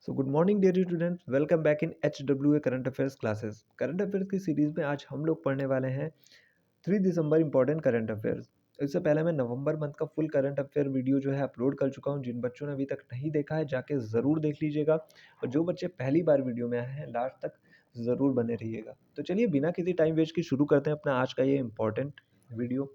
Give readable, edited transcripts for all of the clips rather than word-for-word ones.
So good morning dear students, welcome back in HWA current affairs classes. Current affairs की series में आज हम लोग पढ़ने वाले हैं 3 दिसंबर इंपॉर्टेंट करंट अफेयर्स। इससे पहले मैं नवंबर मंथ का फुल करंट अफेयर वीडियो जो है अपलोड कर चुका हूं। जिन बच्चों ने अभी तक नहीं देखा है जाके ज़रूर देख लीजिएगा, और जो बच्चे पहली बार वीडियो में आए हैं लास्ट तक ज़रूर बने रहिएगा। तो चलिए बिना किसी टाइम वेस्ट के शुरू करते हैं अपना आज का ये इंपॉर्टेंट वीडियो।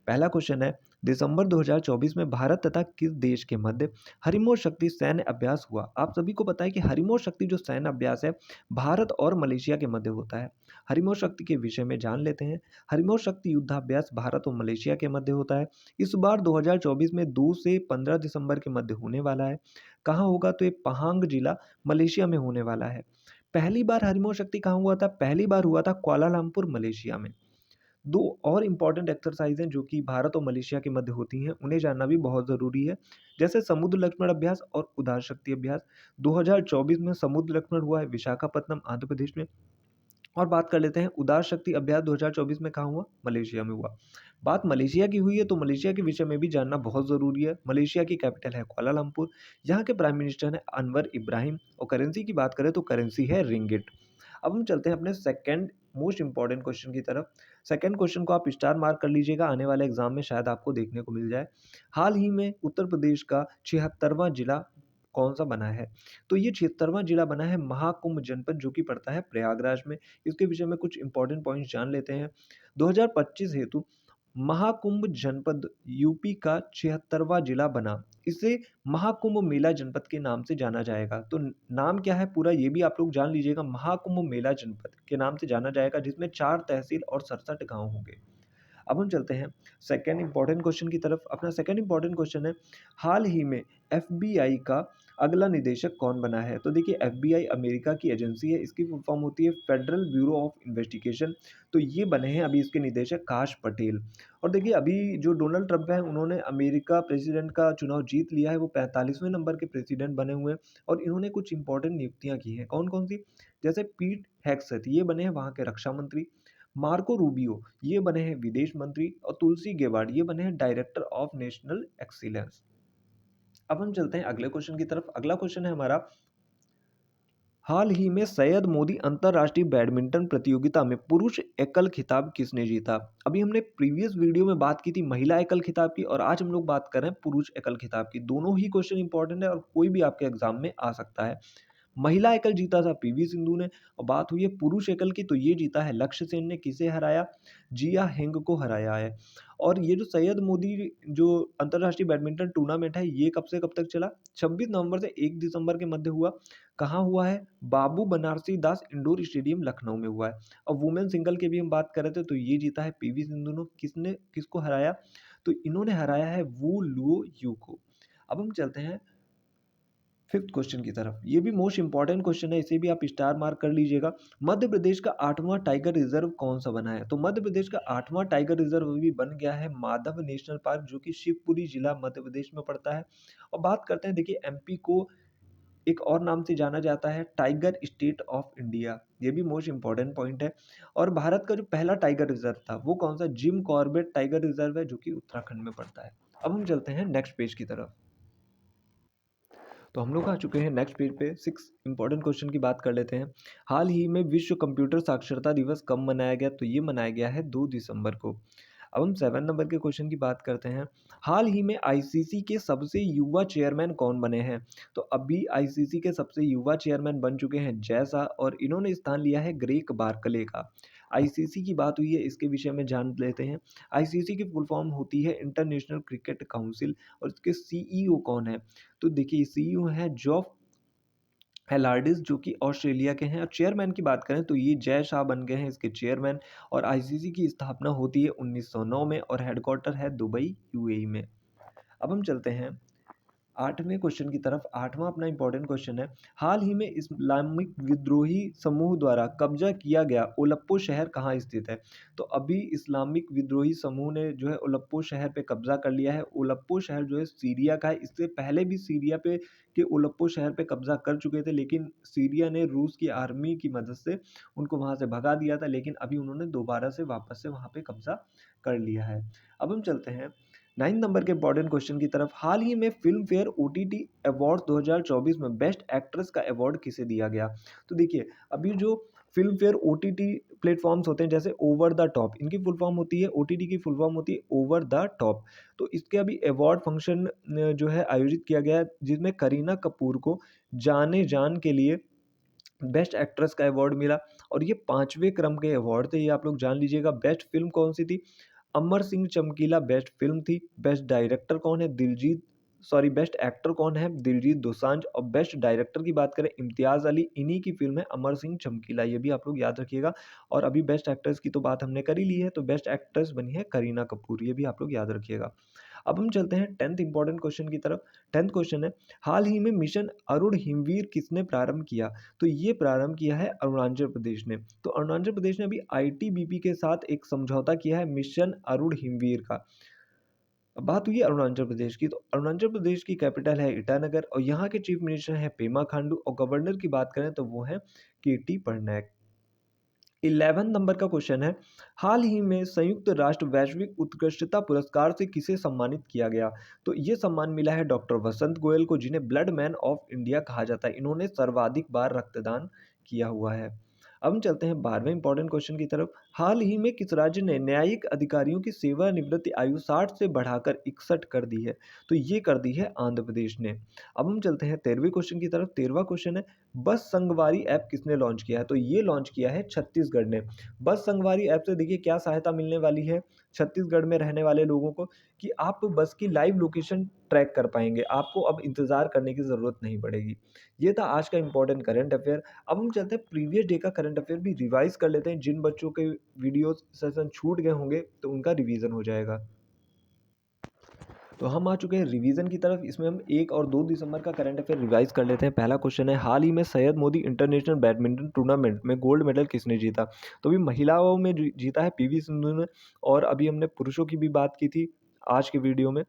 पहला क्वेश्चन है, दिसंबर 2024 में भारत तथा किस देश के मध्य हरिमोर शक्ति सैन्य अभ्यास हुआ? आप सभी को पता है कि हरिमोर शक्ति जो सैन्य अभ्यास है भारत और मलेशिया के मध्य होता है। हरिमोर शक्ति के विषय में जान लेते हैं। हरिमोर शक्ति युद्धाभ्यास भारत और मलेशिया के मध्य होता है। इस बार 2024 में 2 से 15 दिसंबर के मध्य होने वाला है। कहाँ होगा? तो ये पहांग जिला मलेशिया में होने वाला है। पहली बार हरिमोर शक्ति कहाँ हुआ था? पहली बार हुआ था कुआलालंपुर मलेशिया में। दो और इम्पॉर्टेंट एक्सरसाइज हैं जो कि भारत और मलेशिया के मध्य होती हैं, उन्हें जानना भी बहुत ज़रूरी है। जैसे समुद्र लक्ष्मण अभ्यास और उदार शक्ति अभ्यास। 2024 में समुद्र लक्ष्मण हुआ है विशाखापत्तनम आंध्र प्रदेश में। और बात कर लेते हैं उदार शक्ति अभ्यास 2024 में कहाँ हुआ? मलेशिया में हुआ। बात मलेशिया की हुई है तो मलेशिया के विषय में भी जानना बहुत ज़रूरी है। मलेशिया की कैपिटल है कुआलालंपुर। यहाँ के प्राइम मिनिस्टर हैं अनवर इब्राहिम, और करेंसी की बात करें तो करेंसी है रिंगिट। अब हम चलते हैं अपने सेकंड मोस्ट इंपॉर्टेंट क्वेश्चन की तरफ। सेकंड क्वेश्चन को आप स्टार मार्क कर लीजिएगा, आने वाले एग्जाम में शायद आपको देखने को मिल जाए। हाल ही में उत्तर प्रदेश का 76वां जिला कौन सा बना है? तो ये 76वां जिला बना है महाकुंभ जनपद, जो कि पड़ता है प्रयागराज में। इसके विषय में कुछ इंपॉर्टेंट पॉइंट्स जान लेते हैं। 2025 हेतु महाकुंभ जनपद यूपी का 76वां जिला बना। इसे महाकुंभ मेला जनपद के नाम से जाना जाएगा। तो नाम क्या है पूरा ये भी आप लोग जान लीजिएगा। महाकुंभ मेला जनपद के नाम से जाना जाएगा, जिसमें 4 तहसील और 67 गाँव होंगे। अब हम चलते हैं सेकंड इंपॉर्टेंट क्वेश्चन की तरफ। अपना सेकंड इंपॉर्टेंट क्वेश्चन है, हाल ही में एफबीआई का अगला निदेशक कौन बना है? तो देखिए एफबीआई अमेरिका की एजेंसी है, इसकी फुल फॉर्म होती है फेडरल ब्यूरो ऑफ इन्वेस्टिगेशन। तो ये बने हैं अभी इसके निदेशक काश पटेल। और देखिए अभी जो डोनाल्ड ट्रंप है उन्होंने अमेरिका प्रेसिडेंट का चुनाव जीत लिया है, वो 45वें नंबर के प्रेसिडेंट बने हुए हैं। और इन्होंने कुछ इंपॉर्टेंट नियुक्तियां की हैं। कौन कौन सी? जैसे पीट हेगसेथ ये बने हैं वहाँ के रक्षा मंत्री। मार्को रूबियो ये बने हैं विदेश मंत्री। और तुलसी गेबार्ड ये बने हैं डायरेक्टर ऑफ नेशनल एक्सीलेंस। अब हम चलते हैं अगले क्वेश्चन की तरफ। अगला क्वेश्चन है हमारा, हाल ही में सैयद मोदी अंतरराष्ट्रीय बैडमिंटन प्रतियोगिता में पुरुष एकल खिताब किसने जीता? अभी हमने प्रीवियस वीडियो में बात की थी महिला एकल खिताब की, और आज हम लोग बात कर रहे हैं पुरुष एकल खिताब की। दोनों ही क्वेश्चन इंपॉर्टेंट है और कोई भी आपके एग्जाम में आ सकता है। महिला एकल जीता था पीवी सिंधु ने, और बात हुई है पुरुष एकल की तो ये जीता है लक्ष्य सेन ने। किसे हराया? जिया हेंग को हराया है। और ये जो सैयद मोदी जो अंतरराष्ट्रीय बैडमिंटन टूर्नामेंट है ये कब से कब तक चला? 26 नवंबर से 1 दिसंबर के मध्य हुआ। कहाँ हुआ है? बाबू बनारसी दास इंडोर स्टेडियम लखनऊ में हुआ है। और वुमेन सिंगल की भी हम बात कर रहे थे तो ये जीता है पीवी सिंधु ने। किसने किसको हराया? तो इन्होंने हराया है वू लुओ यू को। अब हम चलते हैं फिफ्थ क्वेश्चन की तरफ। ये भी मोस्ट इंपॉर्टेंट क्वेश्चन है, इसे भी आप स्टार मार्क कर लीजिएगा। मध्य प्रदेश का 8वां टाइगर रिजर्व कौन सा बना है? तो मध्य प्रदेश का 8वां टाइगर रिजर्व भी बन गया है माधव नेशनल पार्क, जो कि शिवपुरी जिला मध्य प्रदेश में पड़ता है। और बात करते हैं, देखिए एमपी को एक और नाम से जाना जाता है टाइगर स्टेट ऑफ इंडिया। ये भी मोस्ट इंपॉर्टेंट पॉइंट है। और भारत का जो पहला टाइगर रिजर्व था वो कौन सा? जिम कॉर्बेट टाइगर रिजर्व है, जो कि उत्तराखंड में पड़ता है। अब हम चलते हैं नेक्स्ट पेज की तरफ। तो हम लोग आ चुके हैं नेक्स्ट पेज पे। 6 इंपॉर्टेंट क्वेश्चन की बात कर लेते हैं। हाल ही में विश्व कंप्यूटर साक्षरता दिवस कब मनाया गया? तो ये मनाया गया है 2 दिसंबर को। अब हम 7 नंबर के क्वेश्चन की बात करते हैं। हाल ही में आईसीसी के सबसे युवा चेयरमैन कौन बने हैं? तो अभी आईसीसी के सबसे युवा चेयरमैन बन चुके हैं जय शाह, और इन्होंने स्थान लिया है ग्रेग बार्कले का। आईसीसी की बात हुई है, इसके विषय में जान लेते हैं। आईसीसी की फुल फॉर्म होती है इंटरनेशनल क्रिकेट काउंसिल। और इसके सीईओ कौन है? तो देखिए सीईओ हैं जॉफ हेलार्डिस, जो कि ऑस्ट्रेलिया के हैं। और चेयरमैन की बात करें तो ये जय शाह बन गए हैं इसके चेयरमैन। और आईसीसी की स्थापना होती है 1909 में, और हेडक्वार्टर है दुबई यूएई में। अब हम चलते हैं 8वें क्वेश्चन की तरफ। 8वां अपना इंपॉर्टेंट क्वेश्चन है, हाल ही में इस्लामिक विद्रोही समूह द्वारा कब्जा किया गया ओलप्पो शहर कहाँ स्थित है? तो अभी इस्लामिक विद्रोही समूह ने जो है ओलप्पो शहर पे कब्जा कर लिया है। ओलप्पो शहर जो है सीरिया का है। इससे पहले भी सीरिया पे के ओलप्पो शहर पे कब्जा कर चुके थे, लेकिन सीरिया ने रूस की आर्मी की मदद से उनको वहाँ से भगा दिया था। लेकिन अभी उन्होंने दोबारा से वापस से वहाँ पे कब्जा कर लिया है। अब हम चलते हैं 9 नंबर के इंपॉर्टेंट क्वेश्चन की तरफ, हाल ही में फिल्म फेयर ओटीटी अवार्ड 2024 में बेस्ट एक्ट्रेस का अवार्ड किसे दिया गया? तो देखिए, अभी जो फिल्म फेयर ओटीटी प्लेटफॉर्म्स होते हैं जैसे ओवर द टॉप, इनकी फुल फॉर्म होती है, ओटीटी की फुल फॉर्म होती है ओवर द टॉप। तो इसके अभी अवार्ड फंक्शन जो है आयोजित किया गया है, जिसमें करीना कपूर को जाने जान के लिए बेस्ट एक्ट्रेस का अवार्ड मिला, और ये 5वें क्रम के अवार्ड थे, ये आप लोग जान लीजिएगा। बेस्ट फिल्म कौन सी थी? अमर सिंह चमकीला बेस्ट फिल्म थी। बेस्ट डायरेक्टर कौन है? बेस्ट एक्टर कौन है? दिलजीत दोसांझ। और बेस्ट डायरेक्टर की बात करें, इम्तियाज अली, इन्हीं की फिल्म है अमर सिंह चमकीला, ये भी आप लोग याद रखिएगा। और अभी बेस्ट एक्ट्रेस की तो बात हमने कर ही ली है, तो बेस्ट एक्ट्रेस बनी है करीना कपूर, ये भी आप लोग याद रखिएगा। अब हम चलते हैं 10th इंपॉर्टेंट क्वेश्चन की तरफ। 10th क्वेश्चन है, हाल ही में मिशन अरुण हिमवीर किसने प्रारंभ किया? तो ये प्रारंभ किया है अरुणाचल प्रदेश ने। तो अरुणाचल प्रदेश ने अभी आईटीबीपी के साथ एक समझौता किया है मिशन अरुण हिमवीर का। अब बात हुई अरुणाचल प्रदेश की, तो अरुणाचल प्रदेश की कैपिटल है ईटानगर, और यहाँ के चीफ मिनिस्टर हैं पेमा खांडू, और गवर्नर की बात करें तो वो है केटी पटनायक। 11 नंबर का क्वेश्चन है, हाल ही में संयुक्त राष्ट्र वैश्विक उत्कृष्टता पुरस्कार से किसे सम्मानित किया गया? तो ये सम्मान मिला है डॉक्टर वसंत गोयल को, जिन्हें ब्लड मैन ऑफ इंडिया कहा जाता है। इन्होंने सर्वाधिक बार रक्तदान किया हुआ है। अब हम चलते हैं 12वें इंपॉर्टेंट क्वेश्चन की तरफ। हाल ही में किस राज्य ने न्यायिक अधिकारियों की सेवानिवृत्ति आयु 60 से बढ़ाकर 61 कर दी है? तो ये कर दी है आंध्र प्रदेश ने। अब हम चलते हैं 13वें क्वेश्चन की तरफ। 13वां क्वेश्चन है, बस संगवारी ऐप किसने लॉन्च किया है? तो ये लॉन्च किया है छत्तीसगढ़ ने। बस संगवारी ऐप से देखिए क्या सहायता मिलने वाली है छत्तीसगढ़ में रहने वाले लोगों को, कि आप बस की लाइव लोकेशन ट्रैक कर पाएंगे, आपको अब इंतजार करने की ज़रूरत नहीं पड़ेगी। ये था आज का इंपॉर्टेंट करंट अफेयर। अब हम चलते हैं प्रीवियस डे का करंट अफेयर भी रिवाइज कर लेते हैं। जिन बच्चों के वीडियो सेशन छूट गए होंगे तो उनका रिवीजन हो जाएगा। तो हम आ चुके हैं रिवीजन की तरफ। इसमें हम 1 और 2 दिसंबर का करंट अफेयर रिवाइज कर लेते हैं। पहला क्वेश्चन है, हाल ही में Syed Modi international badminton tournament में गोल्ड मेडल किसने जीता? तो अभी महिलाओं में जीता है पीवी सिंधु ने, और अभी हमने पुरुषों की भी बात की थी आज के वीडियो में।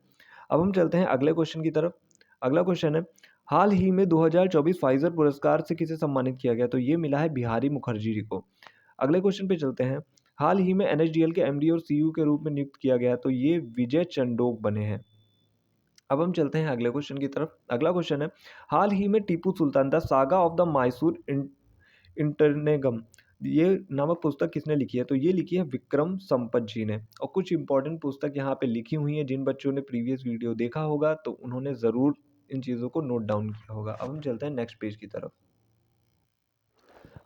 अब हम चलते हैं अगले क्वेश्चन की तरफ। अगला क्वेश्चन है, हाल ही में 2024 फाइजर पुरस्कार से किसे सम्मानित किया गया? तो ये मिला है बिहारी मुखर्जी जी को। अगले क्वेश्चन पे चलते हैं, हाल ही में एनएसडीएल के एमडी और सीईओ के रूप में नियुक्त किया गया, तो ये विजय चंडोक बने हैं। अब हम चलते हैं अगले क्वेश्चन की तरफ। अगला क्वेश्चन है, हाल ही में Tipu Sultan the saga of the Mysore interregnum, ये नामक पुस्तक किसने लिखी है? तो ये लिखी है विक्रम संपत जी ने। और कुछ इंपॉर्टेंट पुस्तक यहाँ पे लिखी हुई हैं, जिन बच्चों ने प्रीवियस वीडियो देखा होगा तो उन्होंने ज़रूर इन चीज़ों को नोट डाउन किया होगा। अब हम चलते हैं नेक्स्ट पेज की तरफ।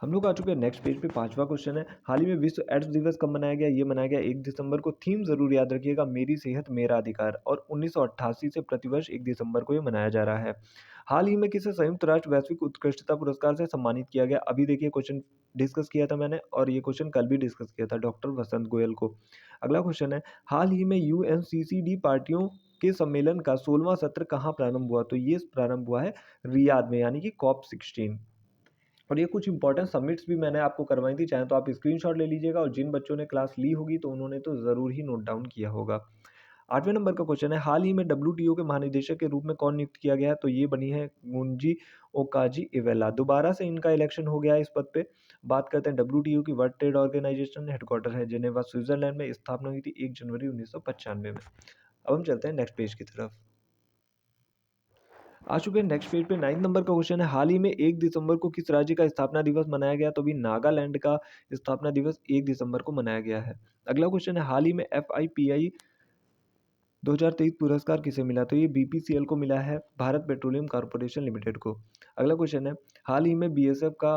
हम लोग आ चुके हैं नेक्स्ट पेज पे। 5वां क्वेश्चन है, हाल ही में विश्व एड्स दिवस कब मनाया गया? ये मनाया गया 1 दिसंबर को। थीम ज़रूर याद रखिएगा, मेरी सेहत मेरा अधिकार, और 1988 से प्रतिवर्ष 1 दिसंबर को ये मनाया जा रहा है। हाल ही में किसे संयुक्त राष्ट्र वैश्विक उत्कृष्टता पुरस्कार से सम्मानित किया गया? अभी देखिए क्वेश्चन डिस्कस किया था मैंने, और ये क्वेश्चन कल भी डिस्कस किया था, डॉक्टर वसंत गोयल को। अगला क्वेश्चन है, हाल ही में यूएनसीसीडी पार्टियों के सम्मेलन का 16वां सत्र कहाँ प्रारंभ हुआ? तो ये प्रारंभ हुआ है रियाद में, यानी कि कॉप 16। और ये कुछ इंपॉर्टेंट सबमिट्स भी मैंने आपको करवाई थी, चाहे तो आप स्क्रीनशॉट ले लीजिएगा, और जिन बच्चों ने क्लास ली होगी तो उन्होंने तो ज़रूर ही नोट डाउन किया होगा। 8वें नंबर का क्वेश्चन है, हाल ही में डब्ल्यूटीओ के महानिदेशक के रूप में कौन नियुक्त किया गया है? तो ये बनी है गुंजी ओकाजी इवेला। दोबारा से इनका इलेक्शन हो गया है इस पद पे। बात करते हैं डब्ल्यूटीओ की, वर्ल्ड ट्रेड ऑर्गेनाइजेशन हेडक्वार्टर है जिनेवा स्विट्जरलैंड में, स्थापना हुई थी 1 जनवरी 1995 में। अब हम चलते हैं नेक्स्ट पेज की तरफ। आ चुके हैं नेक्स्ट पेज पे। 9 नंबर का क्वेश्चन है, हाल ही में 1 दिसंबर को किस राज्य का स्थापना दिवस मनाया गया? तो अभी नागालैंड का स्थापना दिवस 1 दिसंबर को मनाया गया है। अगला क्वेश्चन है, हाल ही में FIPI 2023 पुरस्कार किसे मिला? तो ये BPCL को मिला है, भारत पेट्रोलियम कॉर्पोरेशन लिमिटेड को। अगला क्वेश्चन है, हाल ही में BSF का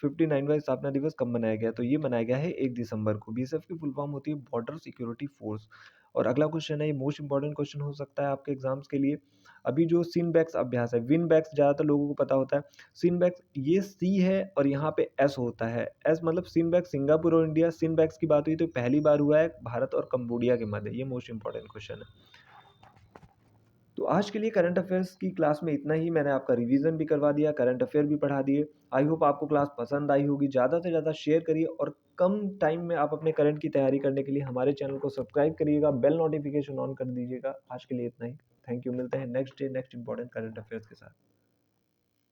59वां स्थापना दिवस कब मनाया गया? तो ये मनाया गया है 1 दिसंबर को। BSF की फुल फॉर्म होती है बॉर्डर सिक्योरिटी फोर्स। और अगला क्वेश्चन है, ये मोस्ट इंपॉर्टेंट क्वेश्चन हो सकता है आपके एग्जाम्स के लिए। अभी जो सिनबैक्स अभ्यास है, विनबैक्स ज़्यादातर लोगों को पता होता है, सिनबैक्स ये सी है और यहाँ पे एस होता है। एस मतलब सिनबैक्स सिंगापुर और इंडिया। सिनबैक्स की बात हुई तो पहली बार हुआ है भारत और कंबोडिया के मध्य। ये मोस्ट इंपॉर्टेंट क्वेश्चन है। तो आज के लिए करंट अफेयर्स की क्लास में इतना ही। मैंने आपका रिवीजन भी करवा दिया, करंट अफेयर भी पढ़ा दिए। आई होप आपको क्लास पसंद आई होगी। ज़्यादा से ज़्यादा शेयर करिए, और कम टाइम में आप अपने करंट की तैयारी करने के लिए हमारे चैनल को सब्सक्राइब करिएगा, बेल नोटिफिकेशन ऑन कर दीजिएगा। आज के लिए इतना ही। Thank you. मिलते हैं next day next important current affairs के साथ।